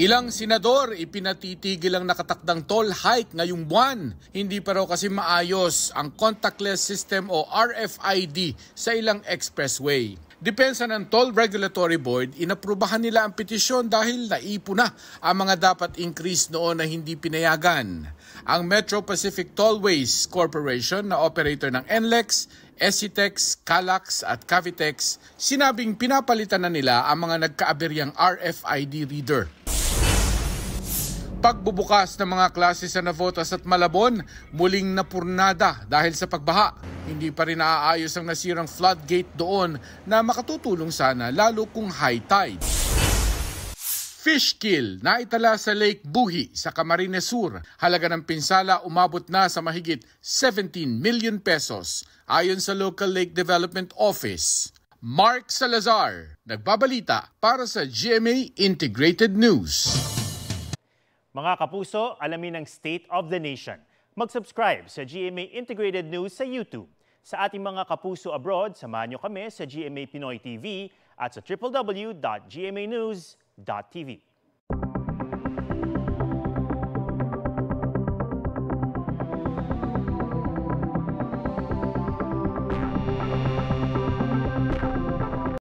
Ilang senador ipinatitigil ang nakatakdang toll hike ngayong buwan. Hindi pa raw kasi maayos ang contactless system o RFID sa ilang expressway. Depensa ng Toll Regulatory Board, inaprubahan nila ang petisyon dahil naipon na ang mga dapat increase noon na hindi pinayagan. Ang Metro Pacific Tollways Corporation na operator ng NLEX, SCTEX, CALAX at Cavitex, sinabing pinapalitan na nila ang mga nagkaaberyang RFID reader. Pagbubukas ng mga klase sa Navotas at Malabon, muling napurnada dahil sa pagbaha. Hindi pa rin naaayos ang nasirang floodgate doon na makatutulong sana lalo kung high tide. Fish kill na itala sa Lake Buhi sa Camarines Sur. Halaga ng pinsala umabot na sa mahigit 17 million pesos ayon sa Local Lake Development Office. Mark Salazar, nagbabalita para sa GMA Integrated News. Mga kapuso, alamin ang State of the Nation. Mag-subscribe sa GMA Integrated News sa YouTube. Sa ating mga kapuso abroad, samahan nyo kami sa GMA Pinoy TV at sa www.gmanews.tv.